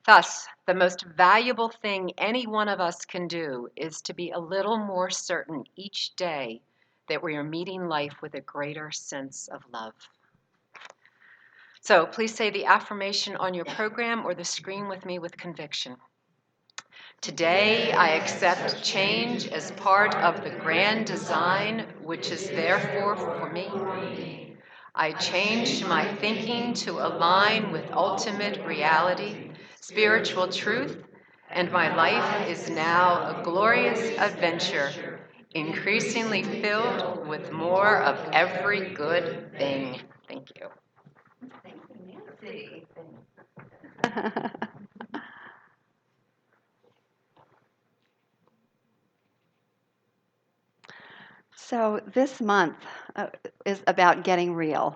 Thus, the most valuable thing any one of us can do is to be a little more certain each day that we are meeting life with a greater sense of love. So please say the affirmation on your program or the screen with me with conviction. Today, I accept change as part of the grand design which is therefore for me. I change my thinking to align with ultimate reality, spiritual truth, and my life is now a glorious adventure, increasingly filled with more of every good thing. Thank you. Thank you, Nancy. So this month is about getting real.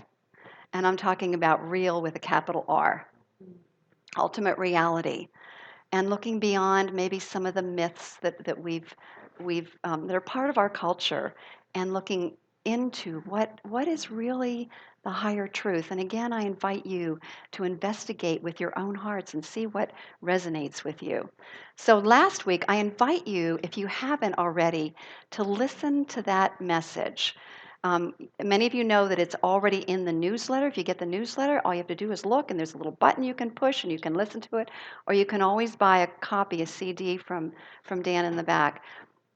And I'm talking about real with a capital R, ultimate reality. And looking beyond maybe some of the myths that we've that are part of our culture, and looking into what is really the higher truth. And again, I invite you to investigate with your own hearts and see what resonates with you. So last week, I invite you, if you haven't already, to listen to that message. Many of you know that it's already in the newsletter. If you get the newsletter, all you have to do is look, and there's a little button you can push, and you can listen to it. Or you can always buy a copy, a CD from Dan in the back.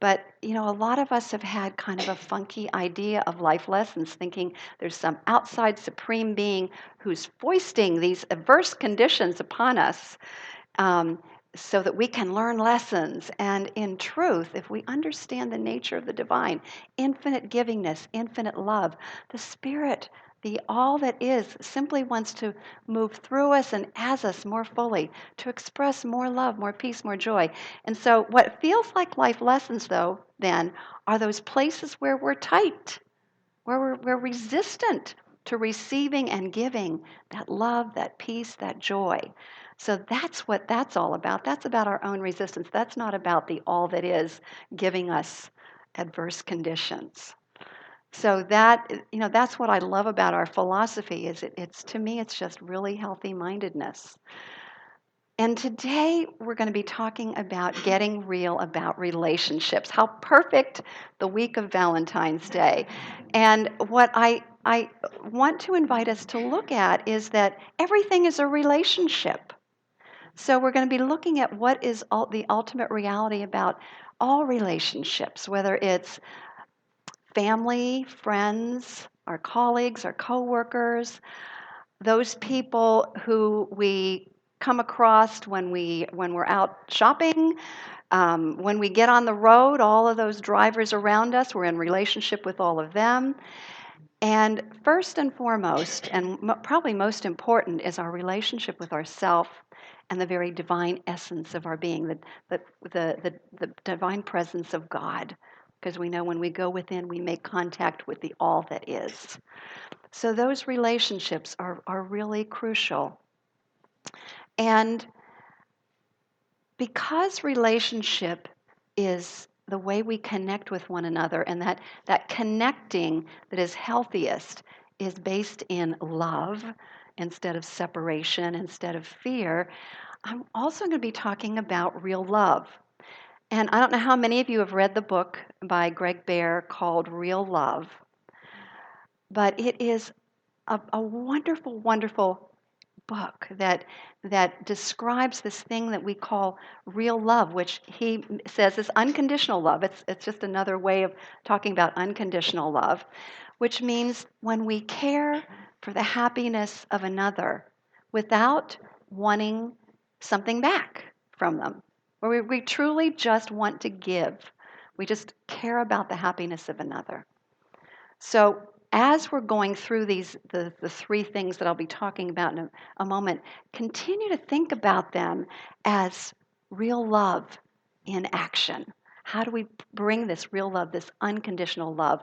But, you know, a lot of us have had kind of a funky idea of life lessons, thinking there's some outside supreme being who's foisting these adverse conditions upon us, um, so that we can learn lessons. And in truth, if we understand the nature of the divine, infinite givingness, infinite love, the Spirit, the all that is, simply wants to move through us and as us more fully, to express more love, more peace, more joy. And so, what feels like life lessons, though, then, are those places where we're tight, where we're resistant to receiving and giving that love, that peace, that joy. So that's what that's all about. That's about our own resistance. That's not about the all that is giving us adverse conditions. So that, you know, that's what I love about our philosophy. Is it's, to me, it's just really healthy mindedness. And today we're going to be talking about getting real about relationships. How perfect the week of Valentine's Day. And what I want to invite us to look at is that everything is a relationship. So we're going to be looking at what is the ultimate reality about all relationships, whether it's family, friends, our colleagues, our coworkers, those people who we come across when we're out shopping, when we get on the road, all of those drivers around us, we're in relationship with all of them. And first and foremost, and probably most important, is our relationship with ourself and the very divine essence of our being, the divine presence of God. Because we know when we go within, we make contact with the all that is. So those relationships are really crucial. And because relationship is the way we connect with one another, and that connecting that is healthiest is based in love instead of separation, instead of fear, I'm also going to be talking about real love. And I don't know how many of you have read the book by Greg Bear called Real Love, but it is a wonderful, wonderful book that describes this thing that we call real love, which he says is unconditional love. It's just another way of talking about unconditional love, which means when we care for the happiness of another without wanting something back from them, where we truly just want to give. We just care about the happiness of another. So as we're going through the three things that I'll be talking about in a moment, continue to think about them as real love in action. How do we bring this real love, this unconditional love,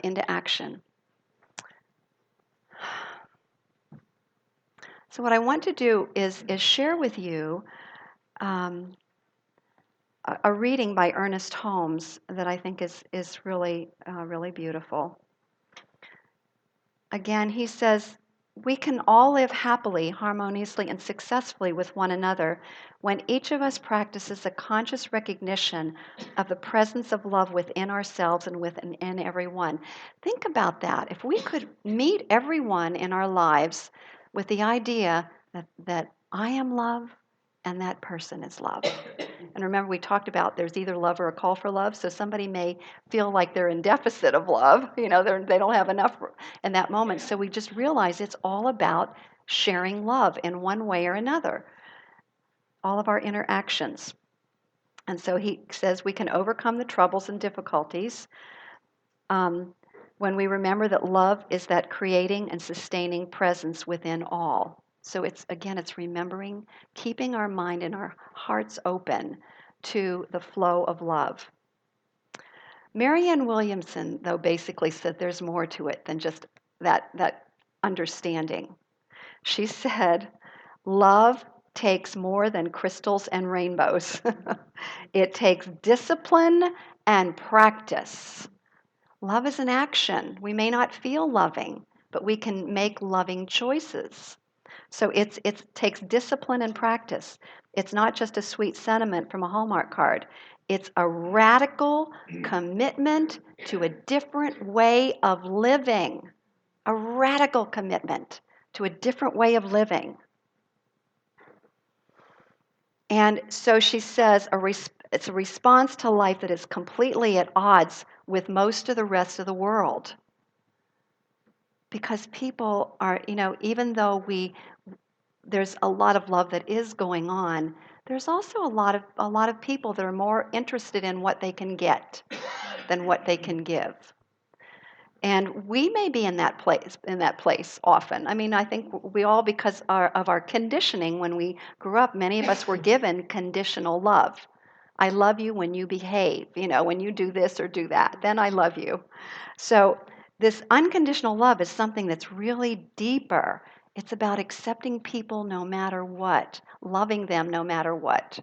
into action? So what I want to do is share with you um, a reading by Ernest Holmes that I think is really really beautiful. Again, he says, we can all live happily, harmoniously, and successfully with one another when each of us practices a conscious recognition of the presence of love within ourselves and within everyone. Think about that. If we could meet everyone in our lives with the idea that I am love and that person is love. And remember, we talked about there's either love or a call for love. So somebody may feel like they're in deficit of love. They don't have enough in that moment. So we just realize it's all about sharing love in one way or another, all of our interactions. And so he says we can overcome the troubles and difficulties when we remember that love is that creating and sustaining presence within all. So it's remembering, keeping our mind and our hearts open to the flow of love. Marianne Williamson, though, basically said there's more to it than just that understanding. She said, love takes more than crystals and rainbows. It takes discipline and practice. Love is an action. We may not feel loving, but we can make loving choices. So it takes discipline and practice. It's not just a sweet sentiment from a Hallmark card. It's a radical commitment to a different way of living. A radical commitment to a different way of living. And so she says it's a response to life that is completely at odds with most of the rest of the world. Because people are, even though there's a lot of love that is going on, there's also a lot of people that are more interested in what they can get than what they can give. And we may be in that place often. I mean, I think we all, because of our conditioning when we grew up, many of us were given conditional love. I love you when you behave, when you do this or do that, then I love you. So this unconditional love is something that's really deeper. It's about accepting people no matter what, loving them no matter what.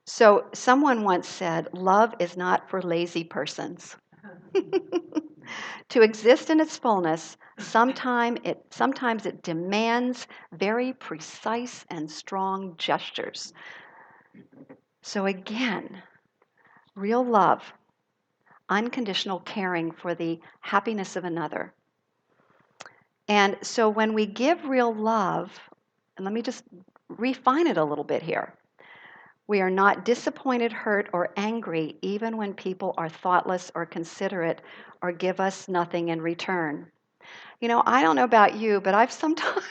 So someone once said, love is not for lazy persons. To exist in its fullness, sometimes it demands very precise and strong gestures. So again, real love, unconditional caring for the happiness of another. And so when we give real love, and let me just refine it a little bit here. We are not disappointed, hurt, or angry even when people are thoughtless or considerate or give us nothing in return. I don't know about you, but I've sometimes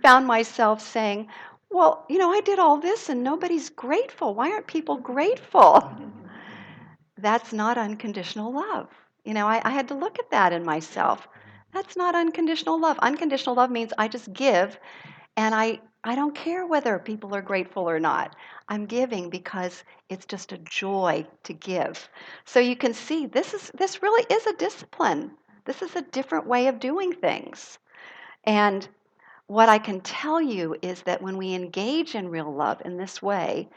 found myself saying, well, I did all this and nobody's grateful. Why aren't people grateful? That's not unconditional love. I had to look at that in myself. That's not unconditional love. Unconditional love means I just give, and I don't care whether people are grateful or not. I'm giving because it's just a joy to give. So you can see this really is a discipline. This is a different way of doing things. And what I can tell you is that when we engage in real love in this way,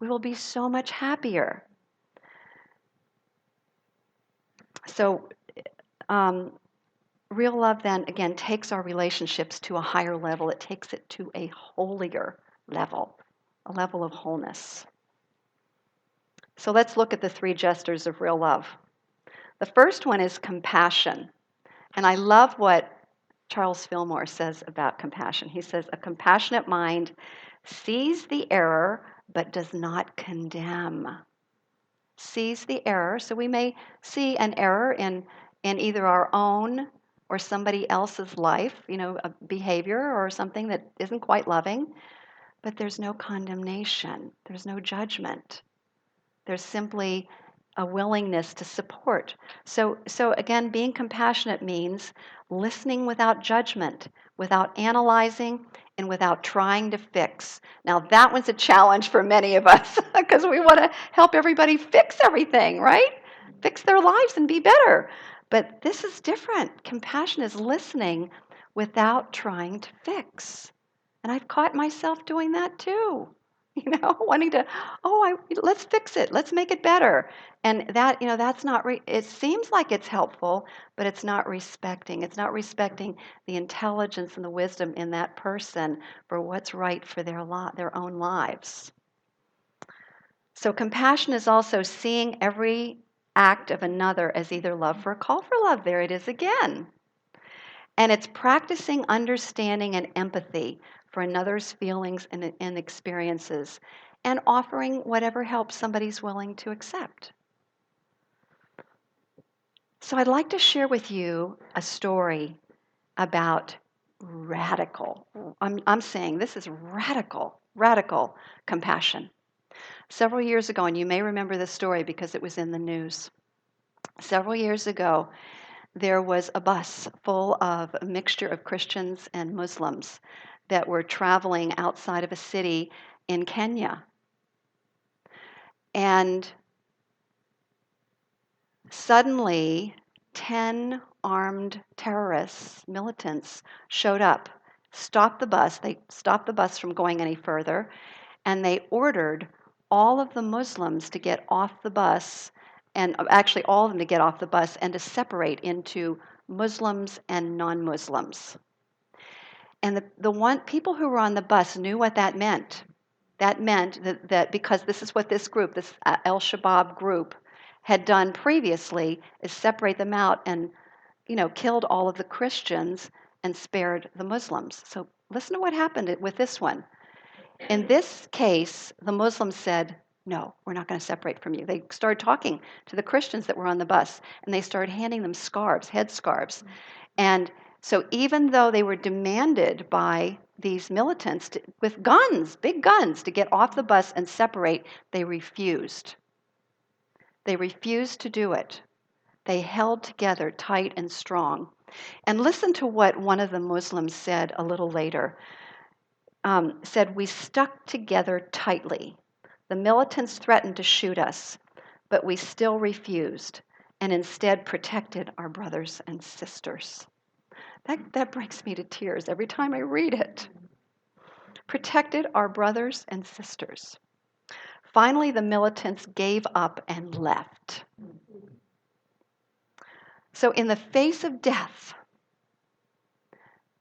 we will be so much happier. So real love then, again, takes our relationships to a higher level. It takes it to a holier level, a level of wholeness. So let's look at the 3 gestures of real love. The first one is compassion. And I love what Charles Fillmore says about compassion. He says, a compassionate mind sees the error but does not condemn. Sees the error. So we may see an error in either our own or somebody else's life, a behavior or something that isn't quite loving, but there's no condemnation. There's no judgment. There's simply a willingness to support. So again, being compassionate means listening without judgment, without analyzing, and without trying to fix. Now, that one's a challenge for many of us because we want to help everybody fix everything, right? Fix their lives and be better. But this is different. Compassion is listening without trying to fix. And I've caught myself doing that too. wanting to, let's fix it, let's make it better. And that's not, it seems like it's helpful, but it's not respecting. It's not respecting the intelligence and the wisdom in that person for what's right for their own lives. So compassion is also seeing every act of another as either love for a call for love. There it is again. And it's practicing understanding and empathy for another's feelings and experiences and offering whatever help somebody's willing to accept. So I'd like to share with you a story about radical, I'm saying this is radical compassion. Several years ago, and you may remember this story because it was in the news. Several years ago, there was a bus full of a mixture of Christians and Muslims that were traveling outside of a city in Kenya. And suddenly, 10 armed terrorists, militants, showed up, stopped the bus. They stopped the bus from going any further, and they ordered all of the Muslims to get off the bus, and actually all of them to get off the bus and to separate into Muslims and non-Muslims. And the people who were on the bus knew what that meant. That meant that because this is what this group, this Al-Shabaab group, had done previously, is separate them out and, killed all of the Christians and spared the Muslims. So listen to what happened with this one. In this case, the Muslims said, no, we're not going to separate from you. They started talking to the Christians that were on the bus, and they started handing them scarves, headscarves. And so even though they were demanded by these militants with guns, big guns, to get off the bus and separate, they refused. They refused to do it. They held together tight and strong. And listen to what one of the Muslims said a little later. Said, we stuck together tightly. The militants threatened to shoot us, but we still refused and instead protected our brothers and sisters. That brings me to tears every time I read it. Protected our brothers and sisters. Finally, the militants gave up and left. So in the face of death,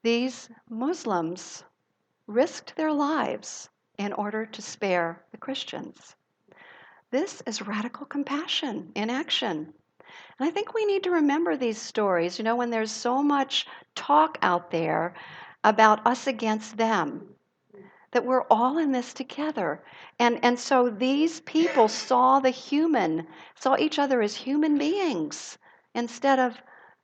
these Muslims risked their lives in order to spare the Christians. This is radical compassion in action. And I think we need to remember these stories, when there's so much talk out there about us against them, that we're all in this together. And so these people saw each other as human beings instead of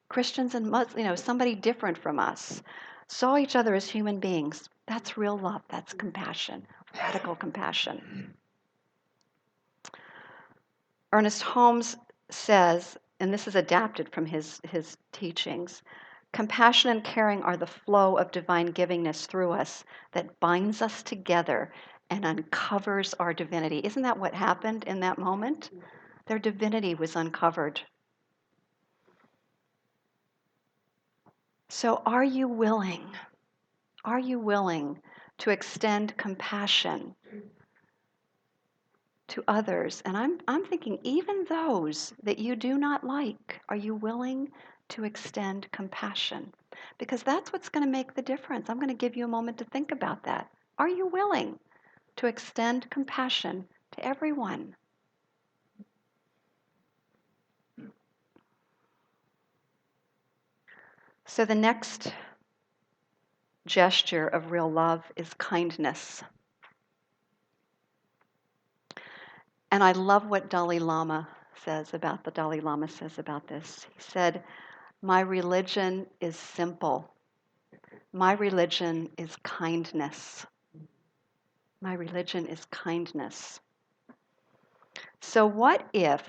Christians and Muslims, somebody different from us. Saw each other as human beings. That's real love. That's compassion, radical compassion. Ernest Holmes says, and this is adapted from his teachings, compassion and caring are the flow of divine givingness through us that binds us together and uncovers our divinity. Isn't that what happened in that moment? Their divinity was uncovered. So are you willing to extend compassion to others? And I'm thinking, even those that you do not like, are you willing to extend compassion? Because that's what's going to make the difference. I'm going to give you a moment to think about that. Are you willing to extend compassion to everyone? So the next gesture of real love is kindness. And I love what the Dalai Lama says about this. He said, my religion is simple. My religion is kindness. My religion is kindness. So what if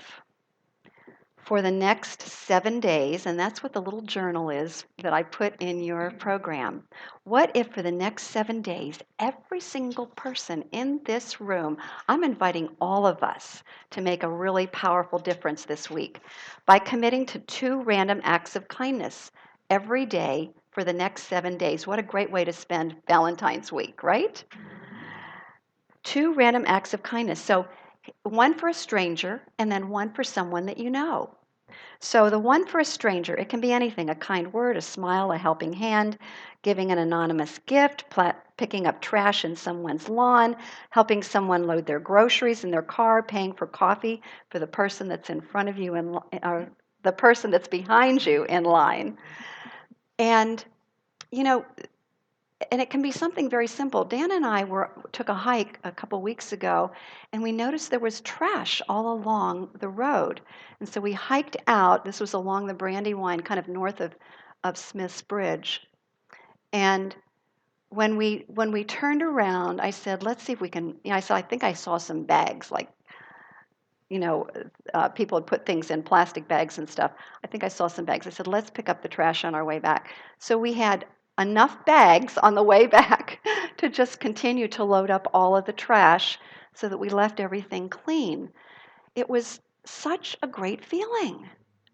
for the next 7 days, and that's what the little journal is that I put in your program, what if for the next 7 days, every single person in this room, I'm inviting all of us to make a really powerful difference this week by committing to 2 random acts of kindness every day for the next 7 days. What a great way to spend Valentine's week, right? 2 random acts of kindness. So one for a stranger and then one for someone that you know. So the one for a stranger, it can be anything, a kind word, a smile, a helping hand, giving an anonymous gift, picking up trash in someone's lawn, helping someone load their groceries in their car, paying for coffee for the person that's in front of you or the person that's behind you in line. And you know, and it can be something very simple. Dan and I took a hike a couple weeks ago, and we noticed there was trash all along the road. And so we hiked out. This was along the Brandywine, kind of north of Smith's Bridge. And when we turned around, I said, "Let's see if we can." I said, "I think I saw some bags, like people had put things in plastic bags and stuff. I think I saw some bags." I said, "Let's pick up the trash on our way back." So we had enough bags on the way back to just continue to load up all of the trash so that we left everything clean. It was such a great feeling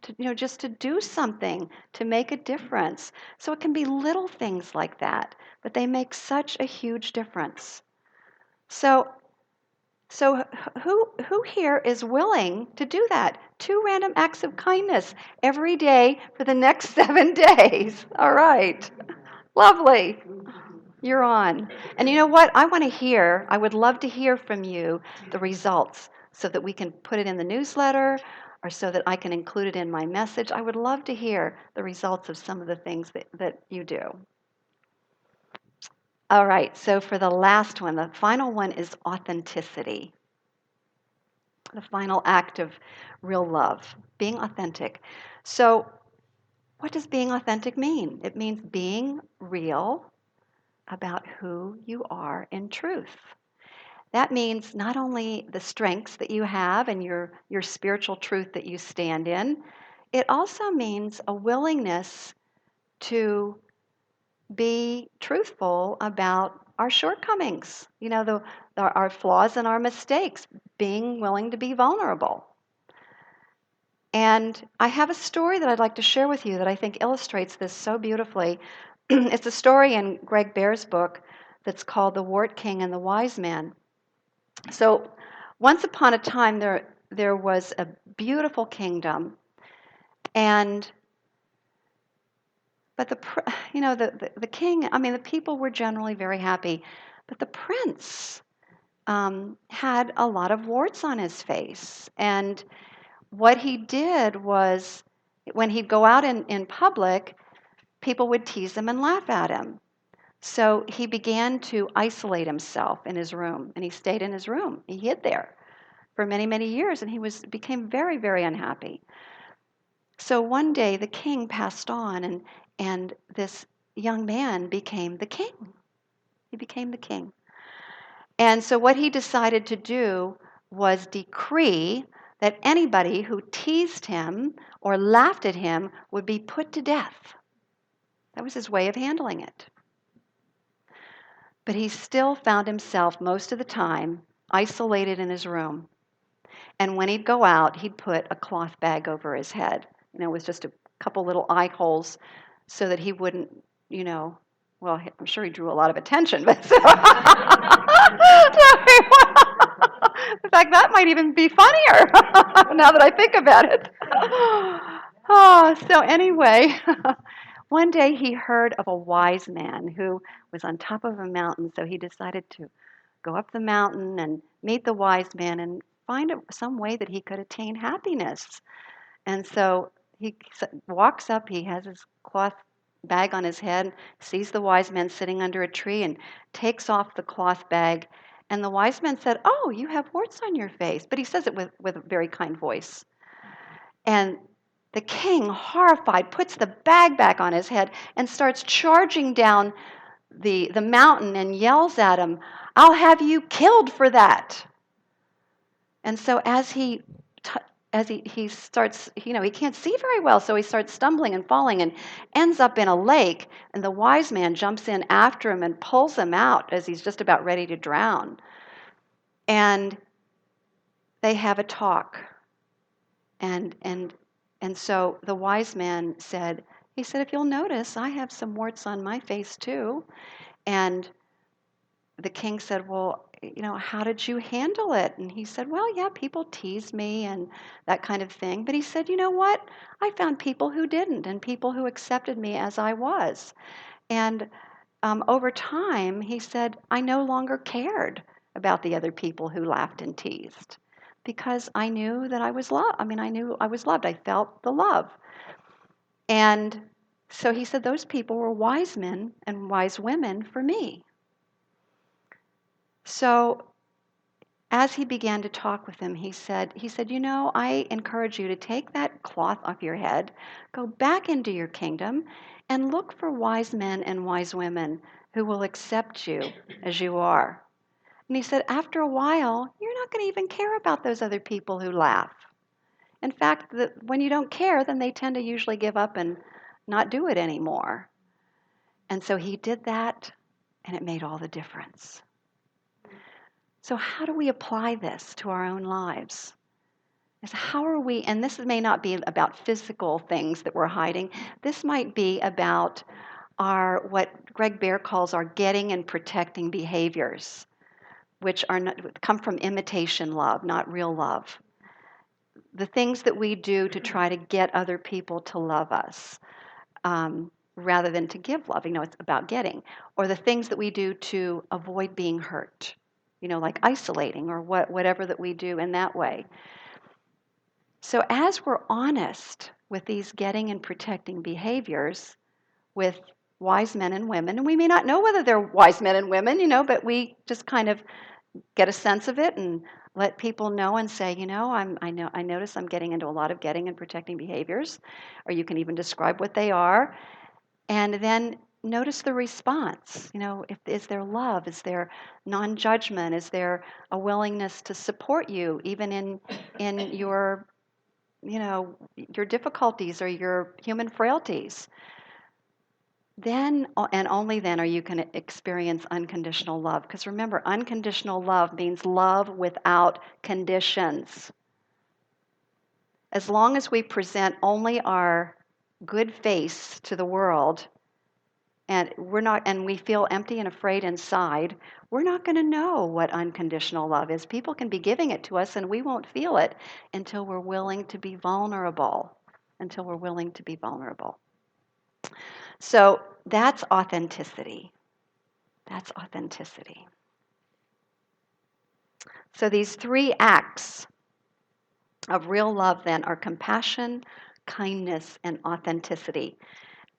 to, just to do something to make a difference. So it can be little things like that, but they make such a huge difference. So who here is willing to do that? 2 random acts of kindness every day for the next 7 days. All right. Lovely. You're on. And you know what? I would love to hear from you the results so that we can put it in the newsletter or so that I can include it in my message. I would love to hear the results of some of the things that you do. All right, so for the last one, the final one is authenticity. The final act of real love, being authentic. So, what does being authentic mean? It means being real about who you are in truth. That means not only the strengths that you have and your spiritual truth that you stand in, it also means a willingness to be truthful about our shortcomings, our flaws and our mistakes, being willing to be vulnerable. And I have a story that I'd like to share with you that I think illustrates this so beautifully. It's a story in Greg Bear's book that's called The Wart King and the Wise Man. So once upon a time, there was a beautiful kingdom, but the king, the people were generally very happy, but the prince had a lot of warts on his face. And what he did was, when he'd go out in public, people would tease him and laugh at him. So he began to isolate himself in his room, and he stayed in his room. He hid there for many, many years, and he became very, very unhappy. So one day the king passed on, and this young man became the king. He became the king. And so what he decided to do was decree that anybody who teased him or laughed at him would be put to death. That was his way of handling it. But he still found himself most of the time isolated in his room. And when he'd go out, he'd put a cloth bag over his head, with just a couple little eye holes so that he wouldn't, well, I'm sure he drew a lot of attention, but so, in fact, that might even be funnier now that I think about it. So anyway, one day he heard of a wise man who was on top of a mountain, so he decided to go up the mountain and meet the wise man and find some way that he could attain happiness. And so he walks up, he has his cloth bag on his head, sees the wise man sitting under a tree, and takes off the cloth bag. And the wise man said, "Oh, you have warts on your face." But he says it with a very kind voice. And the king, horrified, puts the bag back on his head and starts charging down the mountain and yells at him, "I'll have you killed for that." And so as he starts, he can't see very well, so he starts stumbling and falling and ends up in a lake, and the wise man jumps in after him and pulls him out as he's just about ready to drown. And they have a talk. And so the wise man said, "If you'll notice, I have some warts on my face too." And the king said, "Well, how did you handle it? And he said, well, yeah, people teased me and that kind of thing. But he said, you know what? I found people who didn't and people who accepted me as I was. And over time, he said, I no longer cared about the other people who laughed and teased because I knew that I was loved. I mean, I knew I was loved. I felt the love. And so he said, those people were wise men and wise women for me. So as he began to talk with him, he said, I encourage you to take that cloth off your head, go back into your kingdom, and look for wise men and wise women who will accept you as you are. And he said, after a while, you're not going to even care about those other people who laugh. In fact, when you don't care, then they tend to usually give up and not do it anymore. And so he did that, and it made all the difference. So how do we apply this to our own lives? How are we, and this may not be about physical things that we're hiding. This might be about what Greg Bear calls our getting and protecting behaviors, which come from imitation love, not real love. The things that we do to try to get other people to love us, rather than to give love. It's about getting. Or the things that we do to avoid being hurt, like isolating or whatever that we do in that way. So as we're honest with these getting and protecting behaviors with wise men and women, and we may not know whether they're wise men and women, but we just kind of get a sense of it and let people know and say, I notice I'm getting into a lot of getting and protecting behaviors, or you can even describe what they are, and then notice the response. Is there love? Is there non-judgment? Is there a willingness to support you even in your your difficulties or your human frailties? Then and only then are you going to experience unconditional love. Because remember, unconditional love means love without conditions. As long as we present only our good face to the world and we feel empty and afraid inside, we're not going to know what unconditional love is. People can be giving it to us and we won't feel it until we're willing to be vulnerable. So that's authenticity. So these three acts of real love then are compassion, kindness, and authenticity.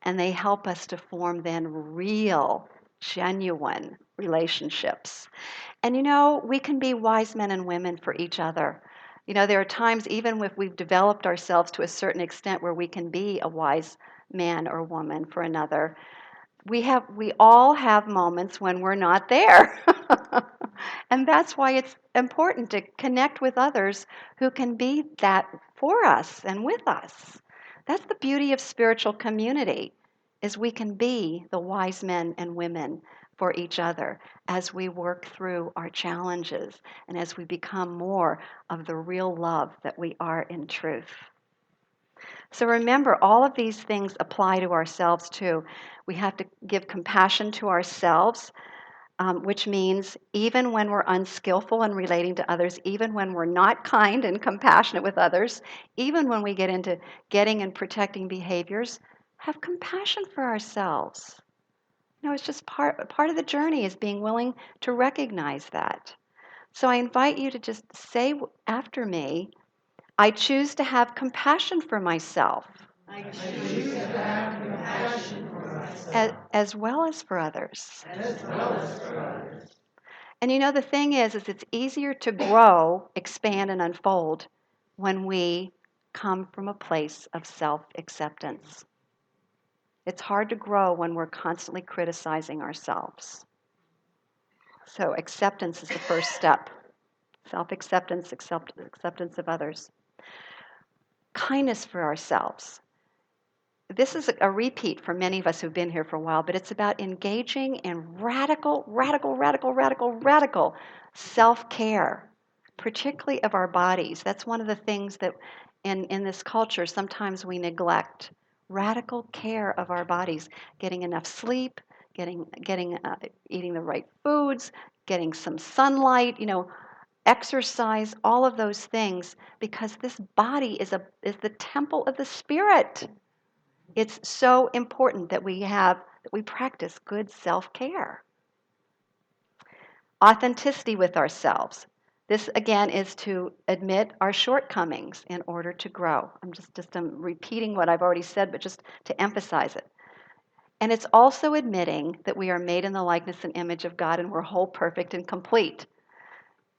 And they help us to form then real, genuine relationships. And we can be wise men and women for each other. There are times, even if we've developed ourselves to a certain extent, where we can be a wise man or woman for another. We all have moments when we're not there. And that's why it's important to connect with others who can be that for us and with us. That's the beauty of spiritual community, is we can be the wise men and women for each other as we work through our challenges and as we become more of the real love that we are in truth. So remember, all of these things apply to ourselves too. We have to give compassion to ourselves, which means even when we're unskillful in relating to others, even when we're not kind and compassionate with others, even when we get into getting and protecting behaviors, have compassion for ourselves. It's just part of the journey is being willing to recognize that. So I invite you to just say after me, I choose to have compassion for myself. I choose to have compassion for myself. As well as for others. As well as for others. And the thing is it's easier to grow, expand, and unfold when we come from a place of self-acceptance. It's hard to grow when we're constantly criticizing ourselves. So acceptance is the first step. Self-acceptance, acceptance of others. Kindness for ourselves. This is a repeat for many of us who've been here for a while, but it's about engaging in radical self-care, particularly of our bodies. That's one of the things that in this culture sometimes we neglect. Radical care of our bodies, getting enough sleep, eating the right foods, getting some sunlight, exercise, all of those things, because this body is the temple of the Spirit. It's so important that we practice good self-care. Authenticity with ourselves. This again is to admit our shortcomings in order to grow. I'm repeating what I've already said, but just to emphasize it. And it's also admitting that we are made in the likeness and image of God and we're whole, perfect, and complete.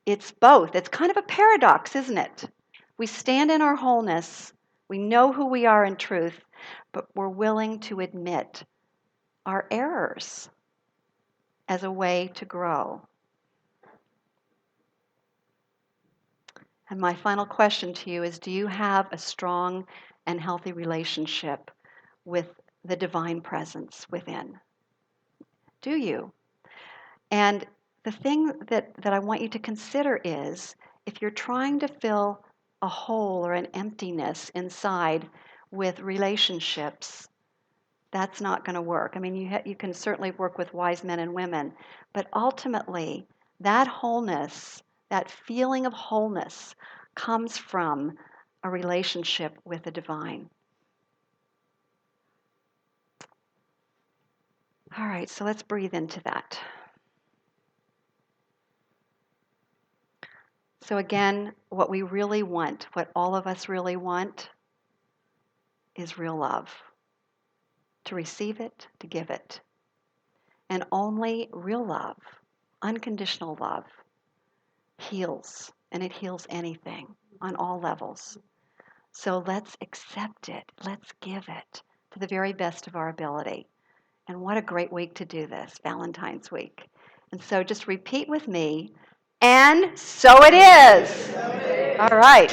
It's both. It's kind of a paradox, isn't it? We stand in our wholeness, we know who we are in truth, but we're willing to admit our errors as a way to grow. And my final question to you is, do you have a strong and healthy relationship with the divine presence within? Do you? And the thing that I want you to consider is, if you're trying to fill a hole or an emptiness inside with relationships, that's not going to work. I mean, you can certainly work with wise men and women, but ultimately, that wholeness, that feeling of wholeness, comes from a relationship with the divine. All right, so let's breathe into that. So again, what we really want, what all of us really want, is real love. To receive it, to give it. And only real love, unconditional love, heals. And it heals anything on all levels. So let's accept it. Let's give it to the very best of our ability. And what a great week to do this, Valentine's week. And so just repeat with me, and so it is. All right.